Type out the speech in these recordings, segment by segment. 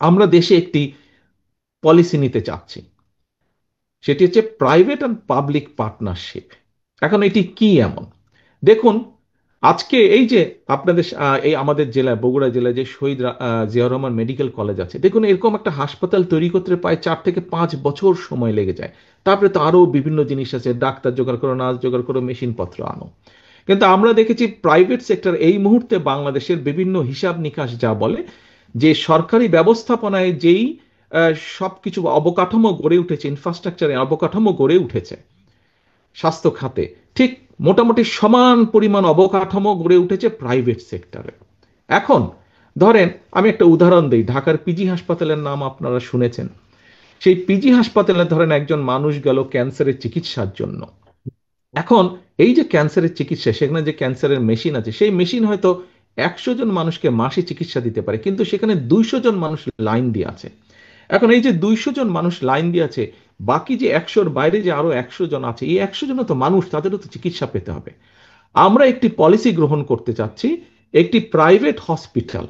আমরা দেশে একটি পলিসি নিতে চাচ্ছি, সেটি হচ্ছে প্রাইভেট অ্যান্ড পাবলিক পার্টনারশিপ। এখন এটি কি এমন? দেখুন, আজকে এই যে আপনাদের এই আমাদের জেলায়, বগুড়া জেলায় যে শহীদ জিয়াউর রহমান মেডিকেল কলেজ আছে, দেখুন এরকম একটা হাসপাতাল তৈরি করতে প্রায় 4 থেকে 5 বছর সময় লেগে যায়। তারপরে তো আরো বিভিন্ন জিনিস আছে, ডাক্তার জোগাড় করো, নার্স জোগাড় করো, মেশিনপত্র আনো। কিন্তু আমরা দেখেছি প্রাইভেট সেক্টর এই মুহূর্তে বাংলাদেশের বিভিন্ন হিসাব নিকাশ যা বলে, যে সরকারি ব্যবস্থাপনায় যেই সবকিছু অবকাঠামো গড়ে উঠেছে, ইনফ্রাস্ট্রাকচারে অবকাঠামো গড়ে উঠেছে স্বাস্থ্য খাতে, ঠিক মোটামুটি সমান পরিমাণ অবকাঠামো গড়ে উঠেছে প্রাইভেট সেক্টরে। এখন ধরেন, আমি একটা উদাহরণ দিই, ঢাকার পিজি হাসপাতালের নাম আপনারা শুনেছেন। সেই পিজি হাসপাতালে ধরেন একজন মানুষ গেল ক্যান্সারের চিকিৎসার জন্য। এখন এই যে ক্যান্সারের চিকিৎসা, সেখানে যে ক্যান্সারের মেশিন আছে, সেই মেশিন হয়তো 100 জন মানুষকে মাসে চিকিৎসা দিতে পারে, কিন্তু সেখানে 200 জন মানুষ লাইন দিয়ে আছে। এখন এই যে 200 জন মানুষ লাইন দিয়ে আছে, বাকি যে 100-র বাইরে যে আরো 100 জন আছে, এই 100 জনও তো মানুষ, তাদেরও তো চিকিৎসা পেতে হবে। আমরা একটি পলিসি গ্রহণ করতে চাচ্ছি, একটি প্রাইভেট হসপিটাল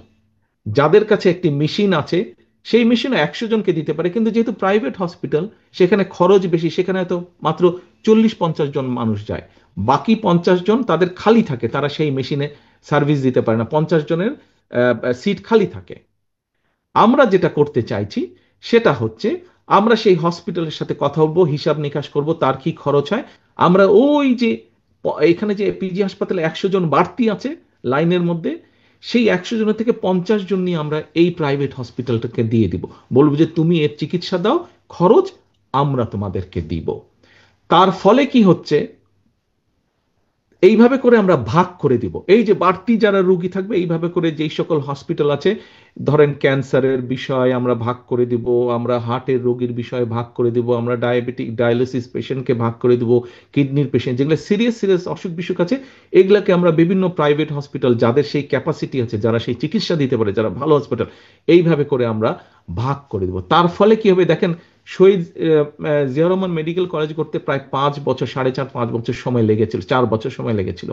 যাদের কাছে একটি মেশিন আছে, সেই মেশিনও 100 জনকে দিতে পারে, কিন্তু যেহেতু প্রাইভেট হসপিটাল, সেখানে খরচ বেশি, সেখানে হয়তো মাত্র 40-50 জন মানুষ যায়। বাকি 50 জন তাদের খালি থাকে, তারা সেই মেশিনে সার্ভিস দিতে পারে না, 50 জনের সিট খালি থাকে। আমরা যেটা করতে চাইছি সেটা হচ্ছে, আমরা সেই হসপিটালের সাথে কথা বলবো, হিসাব নিকাশ করব তার কি খরচ হয়। আমরা ওই যে এখানে যে পিজি হাসপাতালে 100 জন বাড়তি আছে লাইনের মধ্যে, সেই 100 জনের থেকে 50 জন নিয়ে আমরা এই প্রাইভেট হসপিটালটাকে দিয়ে দিব, বলবো যে তুমি এর চিকিৎসা দাও, খরচ আমরা তোমাদেরকে দিব। তার ফলে কি হচ্ছে, এইভাবে করে আমরা ভাগ করে দিব, এই যে বাড়তি যারা রোগী থাকবে, এইভাবে করে যেই সকল হসপিটাল আছে, ধরেন ক্যান্সারের বিষয় আমরা ভাগ করে দিব, আমরা হার্টের রোগীর বিষয়ে ভাগ করে দিব, আমরা ডায়াবেটিক ডায়ালিসিস পেশেন্টকে ভাগ করে দিব, কিডনির পেশেন্ট, যেগুলো সিরিয়াস সিরিয়াস অসুখ বিসুখ আছে, এগুলাকে আমরা বিভিন্ন প্রাইভেট হসপিটাল যাদের সেই ক্যাপাসিটি আছে, যারা সেই চিকিৎসা দিতে পারে, যারা ভালো হসপিটাল, এইভাবে করে আমরা ভাগ করে দিব। তার ফলে কি হবে দেখেন, শহীদ জিয়াউর রহমান মেডিকেল কলেজ করতে প্রায় 5 বছর, 4.5-5 বছর সময় লেগেছিল, 4 বছর সময় লেগেছিল।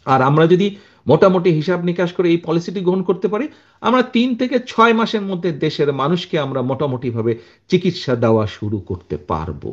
আর আমরা যদি মোটামুটি হিসাব নিকাশ করে এই পলিসিটি গ্রহণ করতে পারি, আমরা 3 থেকে 6 মাসের মধ্যে দেশের মানুষকে আমরা মোটামুটি ভাবে চিকিৎসা দেওয়া শুরু করতে পারবো।